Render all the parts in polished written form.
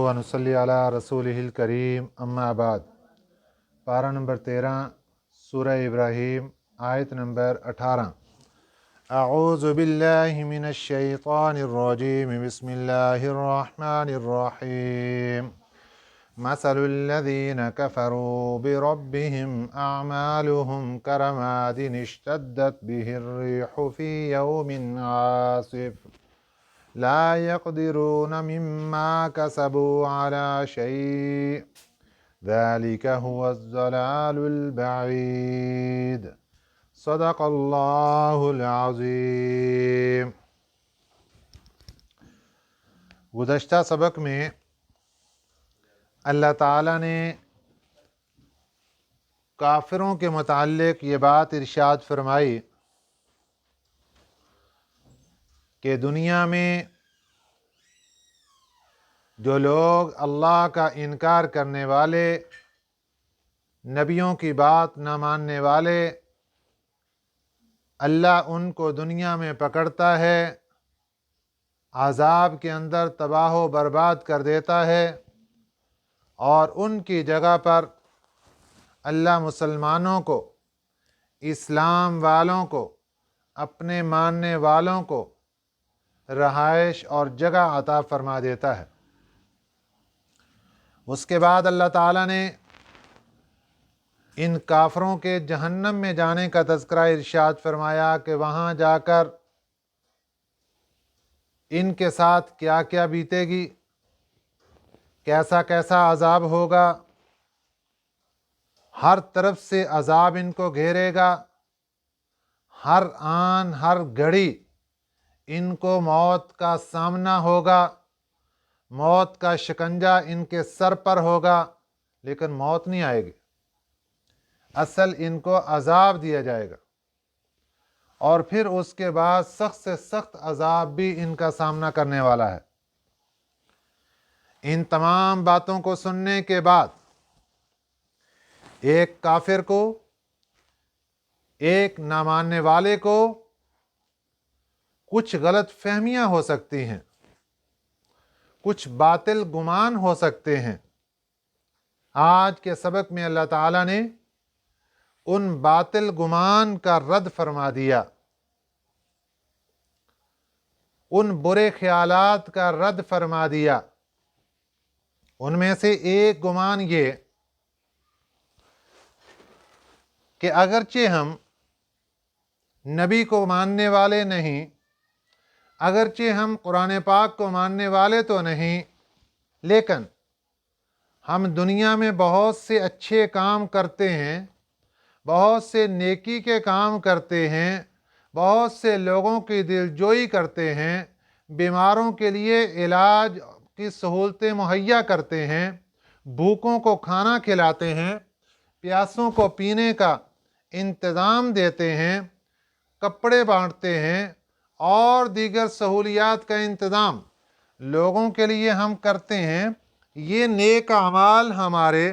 व नुसल्ली अला रसूलिहिल करीम अम्मा बाद। पारा नंबर 13 सूरह इब्राहीम आयत नंबर 18। अऊज़ु बिल्लाहि मिनश शैतानिर रजीम बिस्मिल्लाहिर रहमानिर रहीम। मसलुल्लज़ीना कफ़रू बिरब्बिहिम अअमालुहुम करमादिन इश्तद्दत बिहिर रिहु फ़ी यौमिन आसिफ़ ला यक़दिरून मिम्मा कसबू अला शै'इन ज़ालिका हुवज़्ज़लालुल बईद। सदक़ल्लाहुल अज़ीम। गुज़श्ता सबक में अल्लाह ताला ने काफिरों के मुताल्लिक़ ये बात इरशाद फरमाई कि दुनिया में जो लोग अल्लाह का इनकार करने वाले, नबियों की बात न मानने वाले, अल्लाह उनको दुनिया में पकड़ता है, अज़ाब के अंदर तबाह व बर्बाद कर देता है और उनकी जगह पर अल्लाह मुसलमानों को, इस्लाम वालों को, अपने मानने वालों को रहाइश और जगह अता फरमा देता है। उसके बाद अल्लाह ताला ने इन काफरों के जहन्नम में जाने का तज़किरा इरशाद फरमाया कि वहाँ जाकर इनके साथ क्या क्या बीतेगी, कैसा कैसा अज़ाब होगा। हर तरफ से अज़ाब इनको घेरेगा, हर आन हर घड़ी इनको मौत का सामना होगा, मौत का शिकंजा इनके सर पर होगा, लेकिन मौत नहीं आएगी। असल इनको अज़ाब दिया जाएगा और फिर उसके बाद सख्त से सख्त अज़ाब भी इनका सामना करने वाला है। इन तमाम बातों को सुनने के बाद एक काफिर को, एक ना मानने वाले को कुछ गलत फहमियां हो सकती हैं, कुछ बातिल गुमान हो सकते हैं। आज के सबक में अल्लाह ताला ने उन बातिल गुमान का रद्द फरमा दिया, उन बुरे ख्यालात का रद्द फरमा दिया। उनमें से एक गुमान ये कि अगरचे हम नबी को मानने वाले नहीं, अगरचे हम कुरान पाक को मानने वाले तो नहीं, लेकिन हम दुनिया में बहुत से अच्छे काम करते हैं, बहुत से नेकी के काम करते हैं, बहुत से लोगों की दिलजोई करते हैं, बीमारों के लिए इलाज की सहूलतें मुहैया करते हैं, भूखों को खाना खिलाते हैं, प्यासों को पीने का इंतज़ाम देते हैं, कपड़े बांटते हैं और दीगर सहूलियात का इंतज़ाम लोगों के लिए हम करते हैं। ये नेक अमाल हमारे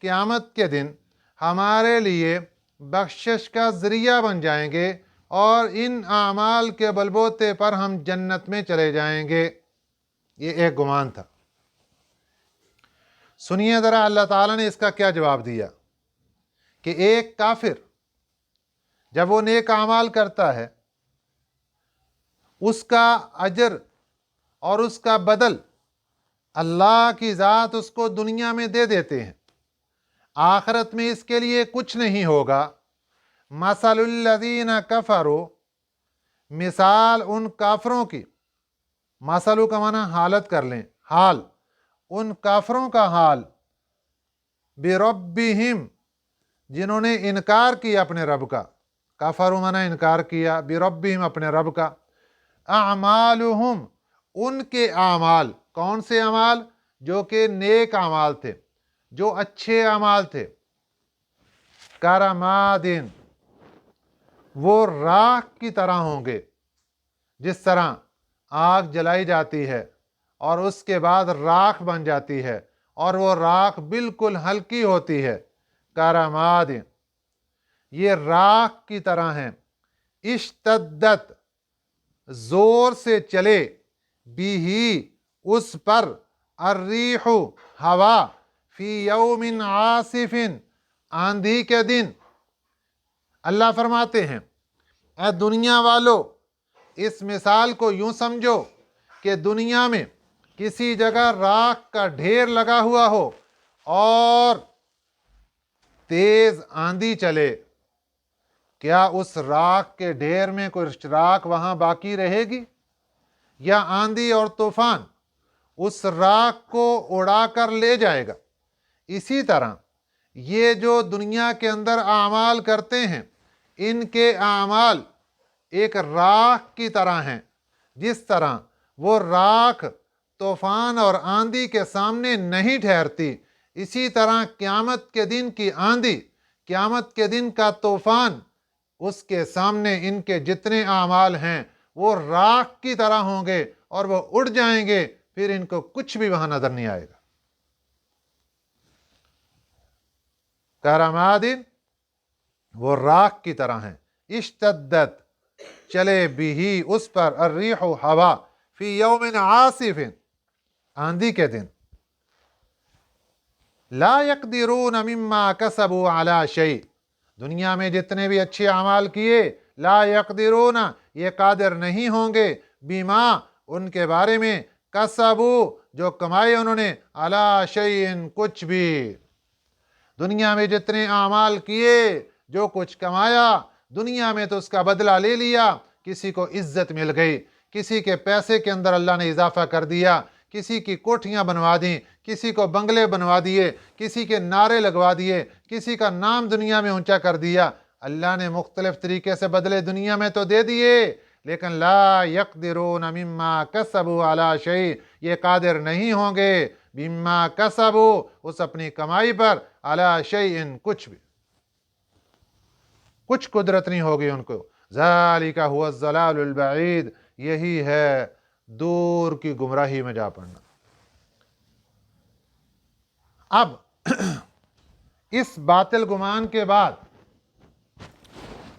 क़यामत के दिन हमारे लिए बख्शिश का ज़रिया बन जाएंगे और इन अमाल के बलबूते पर हम जन्नत में चले जाएंगे। ये एक गुमान था। सुनिए ज़रा अल्लाह ताला ने इसका क्या जवाब दिया कि एक काफिर जब वो नेक अमाल करता है, उसका अजर और उसका बदल अल्लाह की ज़ात उसको दुनिया में दे देते हैं, आखिरत में इसके लिए कुछ नहीं होगा। मसलुल्लज़ीना कफ़रू, मिसाल उन काफरों की, मसलु का माना हालत कर लें, हाल, उन काफरों का हाल, बिरब्बिहिम, जिन्होंने इनकार किया अपने रब का, काफरू माना इनकार किया, बिरब्बिहिम अपने रब का, अमालुहुम, उनके आमाल, कौन से अमाल? जो कि नेक अमाल थे, जो अच्छे अमाल थे, करमादिन, वो राख की तरह होंगे। जिस तरह आग जलाई जाती है और उसके बाद राख बन जाती है और वो राख बिल्कुल हल्की होती है, करमादिन, ये राख की तरह हैं। इश्तद्दत, जोर से चले, बिही, उस पर, अर्रीहु हवा, फी यौमिन आसिफिन, आंधी के दिन। अल्लाह फरमाते हैं, ए दुनिया वालों, इस मिसाल को यूं समझो कि दुनिया में किसी जगह राख का ढेर लगा हुआ हो और तेज आंधी चले, क्या उस राख के ढेर में कोई राख वहां बाकी रहेगी? या आंधी और तूफान उस राख को उड़ाकर ले जाएगा? इसी तरह ये जो दुनिया के अंदर आमाल करते हैं, इनके आमाल एक राख की तरह हैं। जिस तरह वो राख तूफान और आंधी के सामने नहीं ठहरती, इसी तरह क़यामत के दिन की आंधी, क़यामत के दिन का तूफान, उसके सामने इनके जितने आमाल हैं वो राख की तरह होंगे और वो उड़ जाएंगे, फिर इनको कुछ भी वहां नजर नहीं आएगा। करमादिन, वो राख की तरह हैं। इश्तद्दत, चले बिही, उस पर, अर्रीहु हवा, फी यौमिन आसिफिन, आंधी के दिन। ला यक़दिरून मिम्मा कसबू अला शै, दुनिया में जितने भी अच्छे अमाल किए, ला यक़दिरून, ये कादिर नहीं होंगे, बीमा, उनके बारे में, कसबू, जो कमाए उन्होंने, अला शैइन, कुछ भी। दुनिया में जितने अमाल किए, जो कुछ कमाया, दुनिया में तो उसका बदला ले लिया। किसी को इज्जत मिल गई, किसी के पैसे के अंदर अल्लाह ने इजाफा कर दिया, किसी की कोठियां बनवा दी, किसी को बंगले बनवा दिए, किसी के नारे लगवा दिए, किसी का नाम दुनिया में ऊंचा कर दिया। अल्लाह ने मुख्तलिफ तरीके से बदले दुनिया में तो दे दिए, लेकिन ला यक़दिरून मिम्मा कसबू अला शै, ये कादिर नहीं होंगे, बिम्मा कसबू, उस अपनी कमाई पर, अला शैइन, कुछ भी, कुछ कुदरत नहीं होगी उनको। ज़ालिका हुवा ज़लालुल बईद, यही है दूर की गुमराही में जा पड़ना। अब इस बातिल गुमान के बाद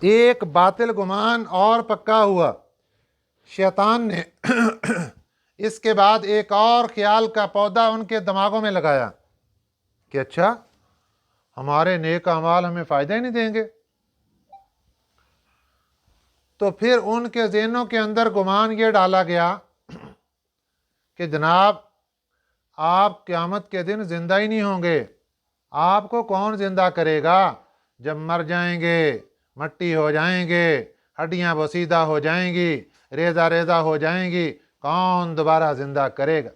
एक बातिल गुमान और पक्का हुआ। शैतान ने इसके बाद एक और ख्याल का पौधा उनके दिमागों में लगाया कि अच्छा, हमारे नेक अमाल हमें फ़ायदा ही नहीं देंगे। तो फिर उनके ज़हनों के अंदर गुमान ये डाला गया कि जनाब, आप क़यामत के दिन ज़िंदा ही नहीं होंगे, आपको कौन ज़िंदा करेगा? जब मर जाएंगे, मट्टी हो जाएंगे, हड्डियां बसीदा हो जाएंगी, रेजा रेजा हो जाएंगी, कौन दोबारा ज़िंदा करेगा?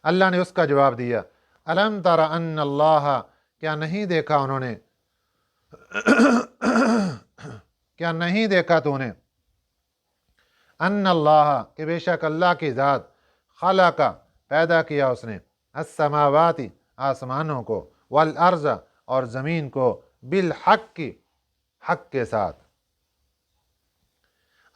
अल्लाह ने उसका जवाब दिया, अलम तरा अन्न अल्लाह, क्या नहीं देखा उन्होंने, क्या नहीं देखा तूने, अन्न अल्लाह, कि बेशक अल्लाह की ज़ात, खलका, पैदा किया उसने, अस्समावाति, आसमानों को, वल अर्ज़, और ज़मीन को, बिल हक़ की, हक़ के साथ।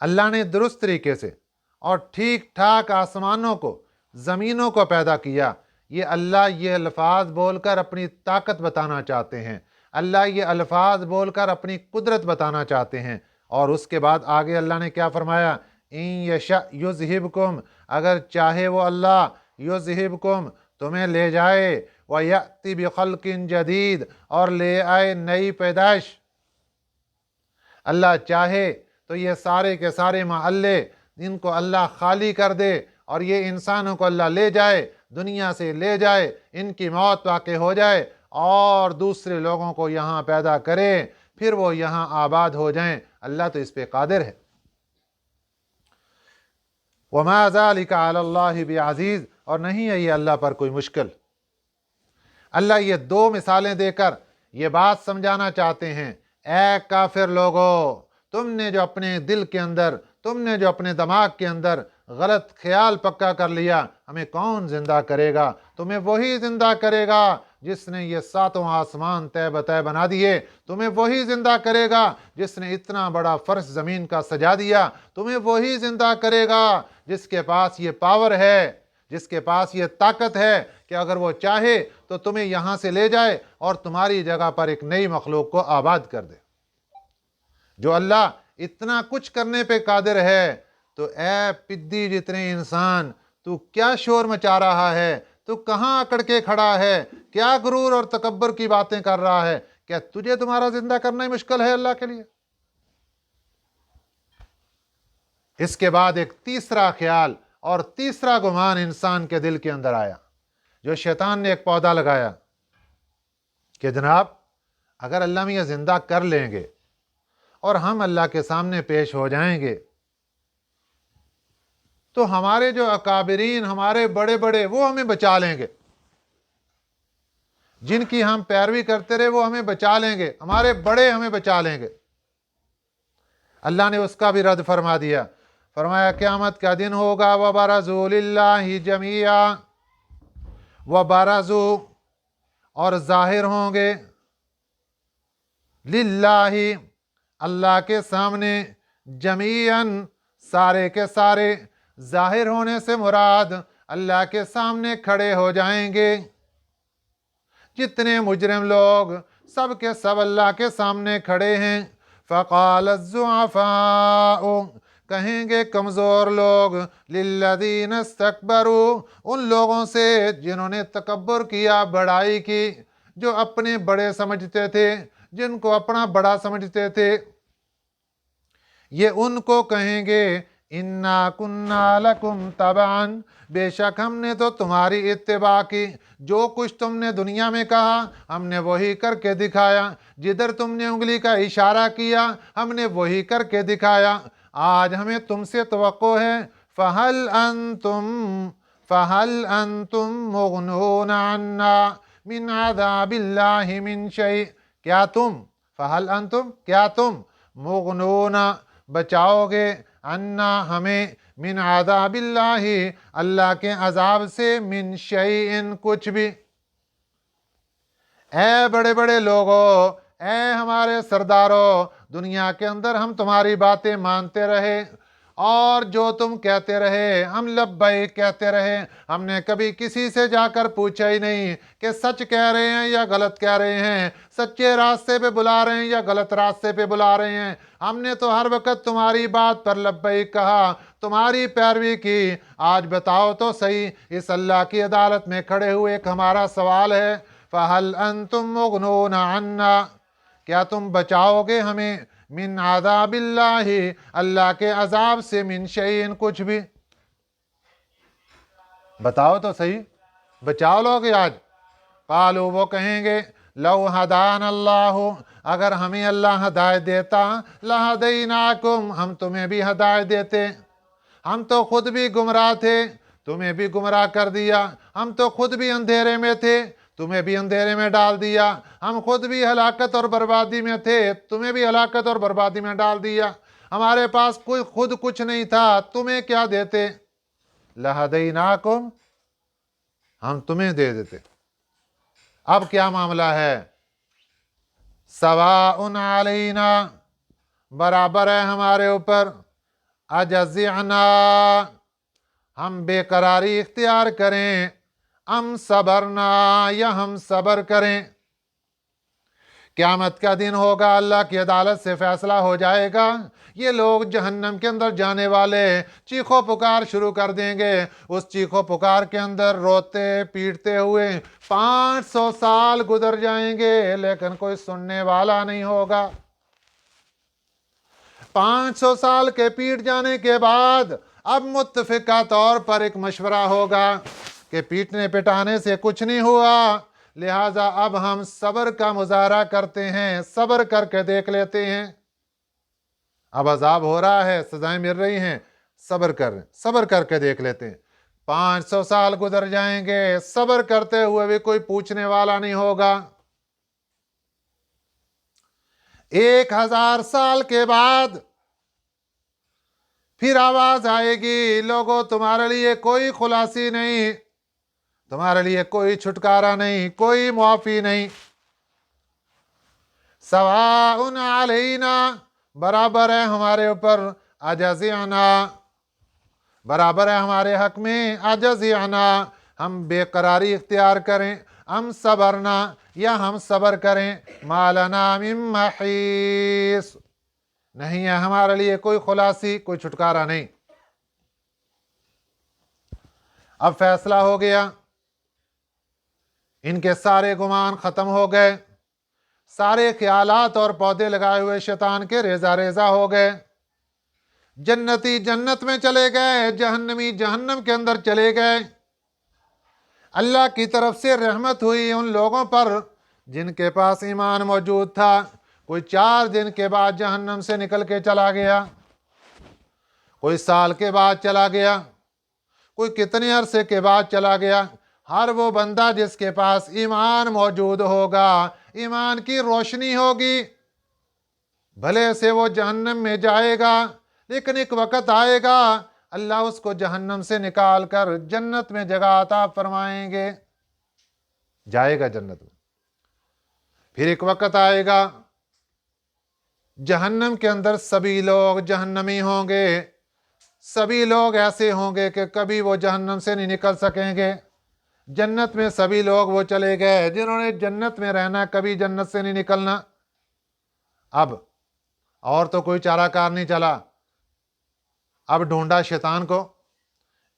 अल्लाह ने दुरुस्त तरीके से और ठीक ठाक आसमानों को, ज़मीनों को पैदा किया। ये अल्लाह ये अल्फाज बोलकर अपनी ताकत बताना चाहते हैं, अल्लाह ये अल्फाज बोलकर अपनी कुदरत बताना चाहते हैं। और उसके बाद आगे अल्लाह ने क्या फरमाया, इन यशा युज़हिबकुम, अगर चाहे वो अल्लाह, युज़हिबकुम, तुम्हें ले जाए, व यअति बिखल्किन जदीद, और ले आए नई पैदाइश। अल्लाह चाहे तो ये सारे के सारे महल्ले, इनको अल्लाह खाली कर दे और ये इंसानों को अल्लाह ले जाए, दुनिया से ले जाए, इनकी मौत वाक़ई हो जाए और दूसरे लोगों को यहाँ पैदा करे, फिर वो यहाँ आबाद हो जाएं। अल्लाह तो इस पे कादिर है। वमा ज़ालिका अलल्लाहि बिअज़ीज़, और नहीं है ये अल्लाह पर कोई मुश्किल। अल्लाह ये दो मिसालें देकर ये बात समझाना चाहते हैं, ऐ काफिर लोगों, तुमने जो अपने दिल के अंदर, तुमने जो अपने दिमाग के अंदर गलत ख्याल पक्का कर लिया, हमें कौन जिंदा करेगा, तुम्हें वही जिंदा करेगा जिसने ये सातों आसमान तय बतय बना दिए, तुम्हें वही जिंदा करेगा जिसने इतना बड़ा फर्श ज़मीन का सजा दिया, तुम्हें वही जिंदा करेगा जिसके पास ये पावर है, जिसके पास ये ताकत है कि अगर वो चाहे तो तुम्हें यहाँ से ले जाए और तुम्हारी जगह पर एक नई मखलूक को आबाद कर दे। जो अल्लाह इतना कुछ करने पे कादिर है, तो ऐ पिद्दी जितने इंसान, तू क्या शोर मचा रहा है, तू कहाँ अकड़ के खड़ा है, क्या गुरूर और तकब्बर की बातें कर रहा है, क्या तुझे तुम्हारा जिंदा करना ही मुश्किल है अल्लाह के लिए। इसके बाद एक तीसरा ख्याल और तीसरा गुमान इंसान के दिल के अंदर आया, जो शैतान ने एक पौधा लगाया कि जनाब अगर अल्लाह मियाँ जिंदा कर लेंगे और हम अल्लाह के सामने पेश हो जाएंगे तो हमारे जो अकाबरीन, हमारे बड़े बड़े, वो हमें बचा लेंगे, जिनकी हम पैरवी करते रहे वो हमें बचा लेंगे, हमारे बड़े हमें बचा लेंगे। अल्लाह ने उसका भी रद्द फरमा दिया, फरमाया क़यामत का दिन होगा, वबरज़ू लिल्लाहि जमीआ, वबरज़ू और जाहिर होंगे, लिल्लाहि अल्लाह के सामने, जमीअन सारे के सारे, जाहिर होने से मुराद अल्लाह के सामने खड़े हो जाएंगे। जितने मुजरिम लोग सब के सब अल्लाह के सामने खड़े हैं। फ़क़ाल अज़्ज़ुअफ़ाउ, कहेंगे कमज़ोर लोग, लिल्लज़ीन इस्तकबरू, उन लोगों से जिन्होंने तकब्बुर किया, बड़ाई की, जो अपने बड़े समझते थे, जिनको अपना बड़ा समझते थे, ये उनको कहेंगे इन्ना कुन्ना लकुम तबान, बेशक हमने तो तुम्हारी इत्तिबा की, जो कुछ तुमने दुनिया में कहा हमने वही करके दिखाया, जिधर तुमने उंगली का इशारा किया हमने वही करके दिखाया, आज हमें तुमसे तवक्को है। फ़हल अंतुम मुग़नून अन्ना मिन अज़ाबिल्लाहि मिन शै, क्या तुम, फ़हल अंतुम, क्या तुम, मुग़नून बचाओगे, अन्ना हमें, मिन अज़ाबिल्लाहि अल्लाह के अजाब से, मिन शैइन कुछ भी। ऐ बड़े बड़े लोगों, ऐ हमारे सरदारों, दुनिया के अंदर हम तुम्हारी बातें मानते रहे और जो तुम कहते रहे हम लब्बैक कहते रहे, हमने कभी किसी से जाकर पूछा ही नहीं कि सच कह रहे हैं या गलत कह रहे हैं, सच्चे रास्ते पे बुला रहे हैं या गलत रास्ते पे बुला रहे हैं। हमने तो हर वक्त तुम्हारी बात पर लब्बैक कहा, तुम्हारी पैरवी की। आज बताओ तो सही, इस अल्लाह की अदालत में खड़े हुए एक हमारा सवाल है, फ़हल अंतुम मुग़नून अन्ना, क्या तुम बचाओगे हमें, मिन अज़ाबिल्लाहि अल्लाह के अजाब से, मिन शैइन कुछ भी। बताओ तो सही, बचाओ लोगे आज। कालू, वो कहेंगे, लौ हदान अल्लाह, अगर हमें अल्लाह हदायत देता, लहदैनाकुम, हम तुम्हें भी हदायत देते। हम तो खुद भी गुमराह थे, तुम्हें भी गुमराह कर दिया। हम तो खुद भी अंधेरे में थे, तुम्हें भी अंधेरे में डाल दिया। हम खुद भी हलाकत और बर्बादी में थे, तुम्हें भी हलाकत और बर्बादी में डाल दिया। हमारे पास कोई खुद कुछ नहीं था, तुम्हें क्या देते, लहदैनाकुम, हम तुम्हें दे देते। अब क्या मामला है, सवाउन अलैना, बराबर है हमारे ऊपर, अजज़िअना, हम बेकरारी इख्तियार करें, अम सबरना, या हम सबर करें। क़यामत का दिन होगा, अल्लाह की अदालत से फैसला हो जाएगा। ये लोग जहन्नम के अंदर जाने वाले चीखो पुकार शुरू कर देंगे। उस चीखो पुकार के अंदर रोते पीटते हुए 500 साल गुजर जाएंगे, लेकिन कोई सुनने वाला नहीं होगा। 500 साल के पीट जाने के बाद अब मुत्तफिका तौर पर एक मशवरा होगा कि पीटने पिटाने से कुछ नहीं हुआ, लिहाजा अब हम सब्र का मुजाहरा करते हैं, सब्र करके देख लेते हैं। अब अजाब हो रहा है, सजाएं मिल रही हैं, सब्र करके देख लेते हैं। 500 साल गुजर जाएंगे, सब्र करते हुए भी कोई पूछने वाला नहीं होगा। 1000 साल के बाद फिर आवाज आएगी, लोगों तुम्हारे लिए कोई खुलासी नहीं, तुम्हारे लिए कोई छुटकारा नहीं, कोई मुआफी नहीं। सवाउन अलैना, बराबर है हमारे ऊपर, अजज़िअना, बराबर है हमारे हक में, अजज़िअना, हम बेकरारी इख्तियार करें, हम सबरना, या हम सबर करें, मालना मिन महीस, नहीं है हमारे लिए कोई खुलासी, कोई छुटकारा नहीं। अब फैसला हो गया, इनके सारे गुमान ख़त्म हो गए, सारे ख्यालात और पौधे लगाए हुए शैतान के रेजा रेजा हो गए। जन्नती जन्नत में चले गए, जहन्नमी जहन्नम के अंदर चले गए। अल्लाह की तरफ से रहमत हुई उन लोगों पर जिनके पास ईमान मौजूद था। कोई 4 दिन के बाद जहन्नम से निकल के चला गया, कोई साल के बाद चला गया, कोई कितने अरसे के बाद चला गया। हर वो बंदा जिसके पास ईमान मौजूद होगा, ईमान की रोशनी होगी, भले से वो जहन्नम में जाएगा, लेकिन एक वक़्त आएगा अल्लाह उसको जहन्नम से निकाल कर जन्नत में जगह अता फरमाएंगे, जाएगा जन्नत में। फिर एक वक़्त आएगा जहन्नम के अंदर सभी लोग जहन्नमी होंगे, सभी लोग ऐसे होंगे कि कभी वो जहन्नम से नहीं निकल सकेंगे। जन्नत में सभी लोग वो चले गए जिन्होंने जन्नत में रहना, कभी जन्नत से नहीं निकलना। अब और तो कोई चाराकार नहीं चला, अब ढूंढा शैतान को,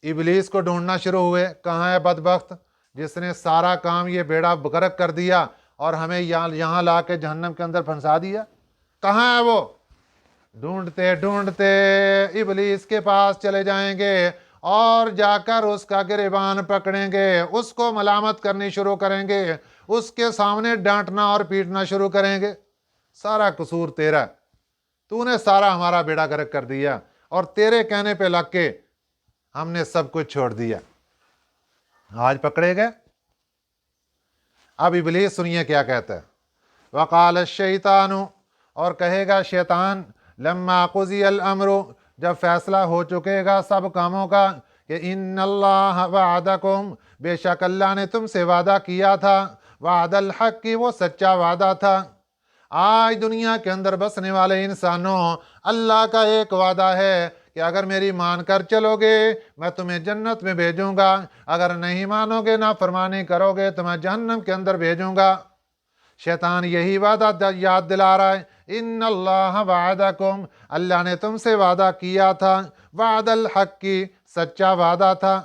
इबलीस को ढूंढना शुरू हुए। कहाँ है बदबख्त जिसने सारा काम ये बेड़ा गर्क कर दिया और हमें यहाँ ला के जहन्नम के अंदर फंसा दिया? कहाँ है वो? ढूंढते ढूंढते इबलीस के पास चले जाएंगे और जाकर उसका गिरबान पकड़ेंगे, उसको मलामत करनी शुरू करेंगे, उसके सामने डांटना और पीटना शुरू करेंगे। सारा कसूर तेरा, तूने सारा हमारा बेड़ा गर्क कर दिया और तेरे कहने पे लग के हमने सब कुछ छोड़ दिया। आज पकड़े गए। अब इबलीस सुनिए क्या कहता है। वक़ाल शैतानु, और कहेगा शैतान, लम्मा कुज़ियल अम्रु, जब फैसला हो चुकेगा सब कामों का, कि इन्नल्लाह वअदकुम, बेशक अल्लाह ने तुमसे वादा किया था, वादल हक की, वो सच्चा वादा था। आज दुनिया के अंदर बसने वाले इंसानों, अल्लाह का एक वादा है कि अगर मेरी मान कर चलोगे मैं तुम्हें जन्नत में भेजूंगा, अगर नहीं मानोगे, ना फरमानी करोगे तो मैं जहन्नम के अंदर भेजूंगा। शैतान यही वादा याद दिला रहा है। इन्नल्लाह वअदकुम, अल्लाह ने तुमसे वादा किया था, वादल हक की, सच्चा वादा था,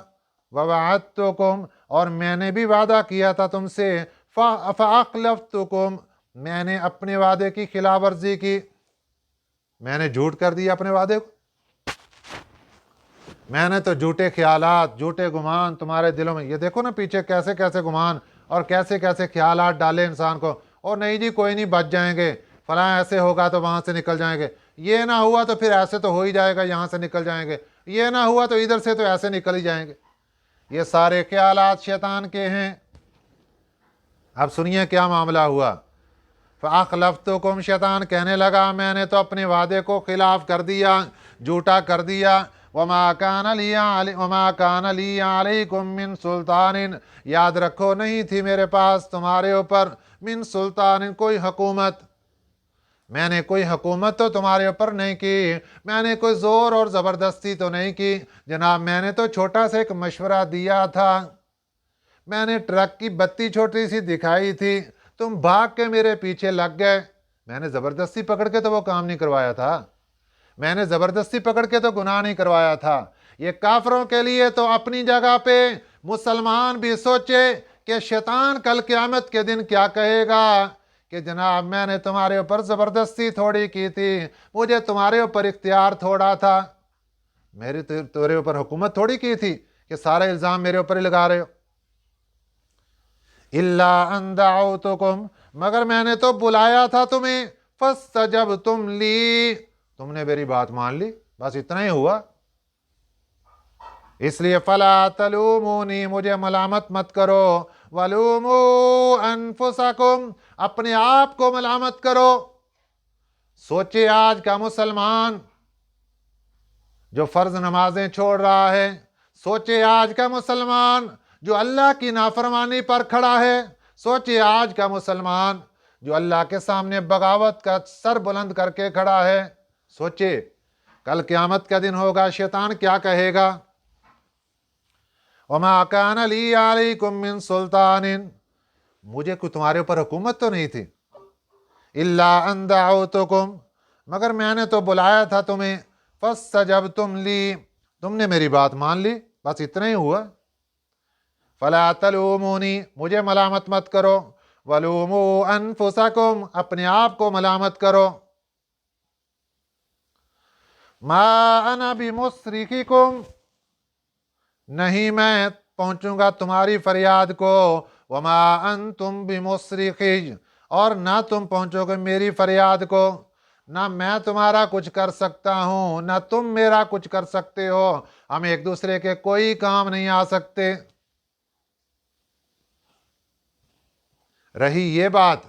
ववअदतुकुम, और मैंने भी वादा किया था तुमसे, फअखलफ्तुकुम, मैंने अपने वादे की खिलाफ वर्जी की, मैंने झूठ कर दिया अपने वादे को। मैंने तो झूठे ख्यालात, झूठे गुमान तुम्हारे दिलों में, ये देखो ना पीछे कैसे कैसे गुमान और कैसे कैसे ख्यालात डाले इंसान को। और नहीं जी कोई नहीं, बच जाएंगे, फलां ऐसे होगा तो वहाँ से निकल जाएंगे, ये ना हुआ तो फिर ऐसे तो हो ही जाएगा, यहाँ से निकल जाएंगे, ये ना हुआ तो इधर से तो ऐसे निकल ही जाएंगे। ये सारे ख्यालात शैतान के हैं। अब सुनिए क्या मामला हुआ। फ़अख़लफ़्तुकुम, शैतान कहने लगा मैंने तो अपने वादे को खिलाफ कर दिया, झूठा कर दिया। वमा कान ली अलैकुम मिन सुल्तानिन, याद रखो नहीं थी मेरे पास तुम्हारे ऊपर, मिन सुल्तानिन, कोई हुकूमत, मैंने कोई हुकूमत तो तुम्हारे ऊपर नहीं की, मैंने कोई ज़ोर और ज़बरदस्ती तो नहीं की जनाब। मैंने तो छोटा सा एक मशवरा दिया था, मैंने ट्रक की बत्ती छोटी सी दिखाई थी, तुम भाग के मेरे पीछे लग गए। मैंने ज़बरदस्ती पकड़ के तो वो काम नहीं करवाया था, मैंने ज़बरदस्ती पकड़ के तो गुनाह नहीं करवाया था। ये काफरों के लिए तो अपनी जगह पे, मुसलमान भी सोचे कि शैतान कल क़यामत के दिन क्या कहेगा कि जनाब मैंने तुम्हारे ऊपर ज़बरदस्ती थोड़ी की थी, मुझे तुम्हारे ऊपर इख्तियार थोड़ा था, मेरी तुम्हारे ऊपर हुकूमत थोड़ी की थी कि सारा इल्ज़ाम मेरे ऊपर ही लगा रहे हो। इल्ला अन दअउतुकुम, मगर मैंने तो बुलाया था तुम्हें, फस्तजबतुम ली, तुमने मेरी बात मान ली, बस इतना ही हुआ। इसलिए फला तलूमुनी, मुझे मलामत मत करो, वलूमू अनफुसकुम, अपने आप को मलामत करो। सोचिए आज का मुसलमान जो फर्ज नमाजें छोड़ रहा है, सोचिए आज का मुसलमान जो अल्लाह की नाफरमानी पर खड़ा है, सोचिए आज का मुसलमान जो अल्लाह के सामने बगावत का सर बुलंद करके खड़ा है। सोचिए कल क़यामत का दिन होगा, शैतान क्या कहेगा। वमा कान ली अलैकुम मिन सुल्तानिन, मुझे कोई तुम्हारे ऊपर हुकूमत तो नहीं थी, इल्ला अन दअउतुकुम, मगर मैंने तो बुलाया था तुम्हें, फस्तजबतुम ली, तुमने मेरी बात मान ली, बस इतना ही हुआ। फला तलूमूनी, मुझे मलामत मत करो, वलूमू अनफुसकुम, अपने आप को मलामत करो। मा अना बिमुस्रिखिकुम, नहीं मैं पहुंचूंगा तुम्हारी फरियाद को, वमा अंतुम बिमुस्रिखी, और ना तुम पहुंचोगे मेरी फरियाद को। ना मैं तुम्हारा कुछ कर सकता हूं, ना तुम मेरा कुछ कर सकते हो, हम एक दूसरे के कोई काम नहीं आ सकते। रही ये बात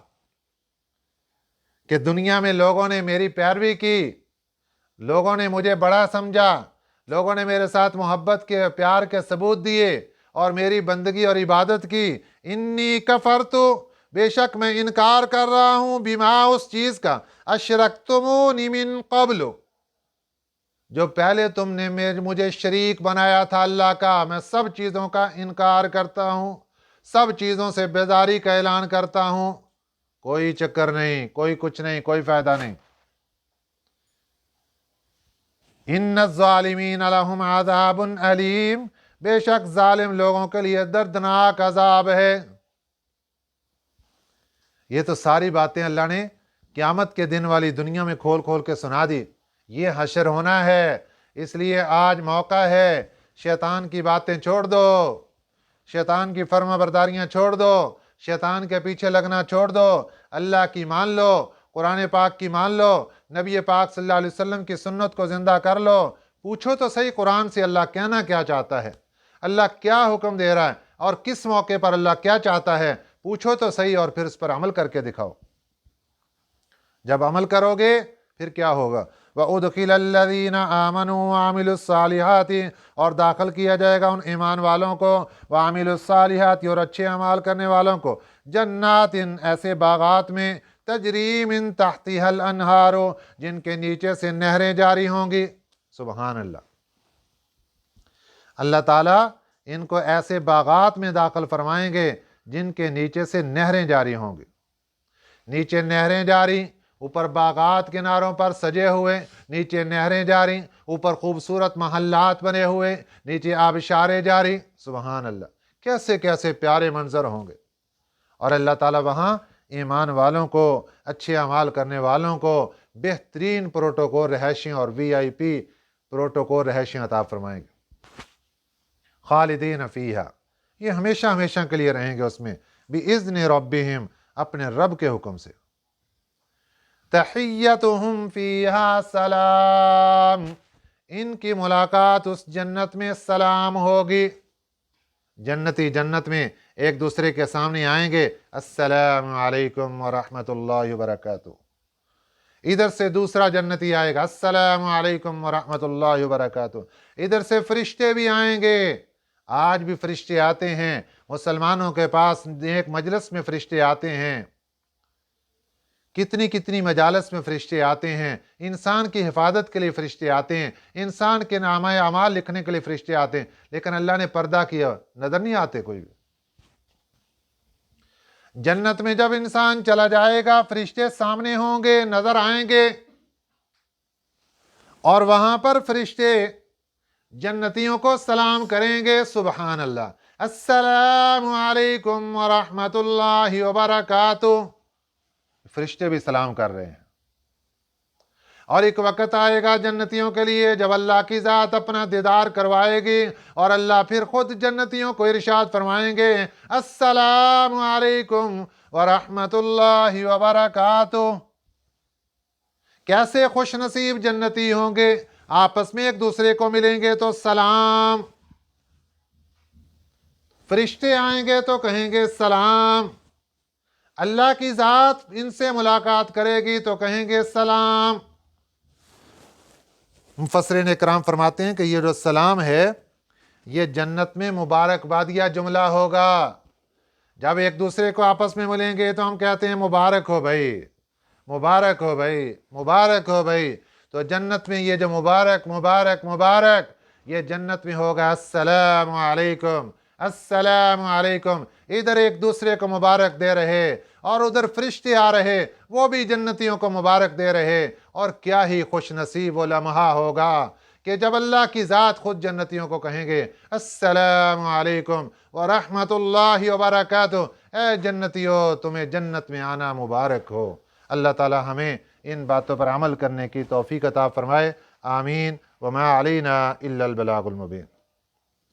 कि दुनिया में लोगों ने मेरी पैरवी की, लोगों ने मुझे बड़ा समझा, लोगों ने मेरे साथ मोहब्बत के प्यार के सबूत दिए और मेरी बंदगी और इबादत की। इन्नी कफरतु, बेशक मैं इनकार कर रहा हूं, बिमा, उस चीज का, अशरक्तुमूनी मिन क़ब्ल, जो पहले तुमने मुझे शरीक बनाया था अल्लाह का। मैं सब चीज़ों का इनकार करता हूँ, सब चीज़ों से बेदारी का ऐलान करता हूँ। कोई चक्कर नहीं, कोई कुछ नहीं, कोई फायदा नहीं। इन्न ज़ालिमीन लहुम अज़ाबुन अलीम, बेशक जालिम लोगों के लिए दर्दनाक अजाब है। ये तो सारी बातें अल्लाह ने क़यामत के दिन वाली दुनिया में खोल खोल के सुना दी। ये हशर होना है, इसलिए आज मौका है, शैतान की बातें छोड़ दो, शैतान की फर्माबरदारियां छोड़ दो, शैतान के पीछे लगना छोड़ दो, अल्लाह की मान लो, कुरान पाक की मान लो, नबी पाक सल्लल्लाहु अलैहि वसल्लम की सुन्नत को जिंदा कर लो। पूछो तो सही कुरान से अल्लाह कहना क्या चाहता है, अल्लाह क्या हुक्म दे रहा है और किस मौके पर अल्लाह क्या चाहता है। पूछो तो सही और फिर उस पर अमल करके दिखाओ। जब अमल करोगे फिर क्या होगा, व उदखिलल्लज़ीना आमनू व आमिलुस्सालिहाति, और दाखिल किया जाएगा उन ईमान वालों को, व आमिलुस्सालिहाति, और अच्छे अमाल करने वालों को, जन्नातिन, ऐसे बागात में, तजरी मिन तहतिहल अनहारो, जिनके नीचे से नहरें जारी होंगी। सुबहान अल्लाह। अल्लाह ताला इनको ऐसे बागात में दाखिल फरमाएंगे जिनके नीचे से नहरें जारी होंगी। नीचे नहरें जारी, ऊपर बागात किनारों पर सजे हुए, नीचे नहरें जारी, ऊपर खूबसूरत महल्लात बने हुए, नीचे आबशारें जारी। सुबहान अल्लाह, कैसे कैसे प्यारे मंजर होंगे। और अल्लाह ताला वहाँ ईमान वालों को, अच्छे अमाल करने वालों को बेहतरीन प्रोटोकॉल रहायशियाँ और VIP प्रोटोकॉल रहायशियाँ अता फरमाएंगे। खालिदीन फ़ीहा, ये हमेशा हमेशा के लिए रहेंगे उसमें, बिइज़्नि रब्बिहिम, अपने रब के हुक्म से। तहिय्यतुहुम फ़ीहा सलाम, इनकी मुलाकात उस जन्नत में सलाम होगी। जन्नती जन्नत में एक दूसरे के सामने आएंगे, अस्सलामु अलैकुम व रहमतुल्लाहि व बरकातुहू। इधर से दूसरा जन्नती आएगा, अस्सलामु अलैकुम व रहमतुल्लाहि व बरकातुहू। इधर से फरिश्ते भी आएंगे, आज भी फरिश्ते आते हैं मुसलमानों के पास, एक मजलिस में फरिश्ते आते हैं, कितनी कितनी मजालस में फरिश्ते आते हैं, इंसान की हिफाजत के लिए फरिश्ते आते हैं, इंसान के नामाए अमाल लिखने के लिए फरिश्ते आते हैं, लेकिन अल्लाह ने पर्दा किया, नजर नहीं आते कोई भी। जन्नत में जब इंसान चला जाएगा, फरिश्ते सामने होंगे, नजर आएंगे, और वहां पर फरिश्ते जन्नतियों को सलाम करेंगे। सुबहान अल्लाह, अस्सलामु अलैकुम व रहमतुल्लाहि व बरकातुहू। फरिश्ते भी सलाम कर रहे हैं। और एक वक्त आएगा जन्नतियों के लिए जब अल्लाह की ज़ात अपना दीदार करवाएगी और अल्लाह फिर खुद जन्नतियों को इरशाद फरमाएंगे, अस्सलामु अलैकुम व रहमतुल्लाहि व बरकातुहू। कैसे खुश नसीब जन्नती होंगे, आपस में एक दूसरे को मिलेंगे तो सलाम, फरिश्ते आएंगे तो कहेंगे सलाम, अल्लाह की ज़ात इनसे मुलाकात करेगी तो कहेंगे सलाम। मुफस्सिरीन इकराम फरमाते हैं कि ये जो सलाम है, ये जन्नत में मुबारकबादिया जुमला होगा। जब एक दूसरे को आपस में मिलेंगे तो हम कहते हैं मुबारक हो भाई, मुबारक हो भाई, मुबारक हो भाई। तो जन्नत में ये जो मुबारक मुबारक मुबारक, ये जन्नत में होगा अस्सलामु अलैकुम, अस्सलामु अलैकुम। इधर एक दूसरे को मुबारक दे रहे और उधर फरिश्ते आ रहे, वो भी जन्नतियों को मुबारक दे रहे। और क्या ही खुश नसीब वो लम्हा होगा, کہ جب اللہ کی ذات خود جنتیوں کو کہیں گے السلام علیکم ورحمۃ اللہ وبرکاتہ، اے جنتیوں تمہیں جنت میں آنا مبارک ہو۔ اللہ تعالی ہمیں ان باتوں پر عمل کرنے کی توفیق عطا فرمائے، آمین۔ وما علینا الا البلاغ المبین۔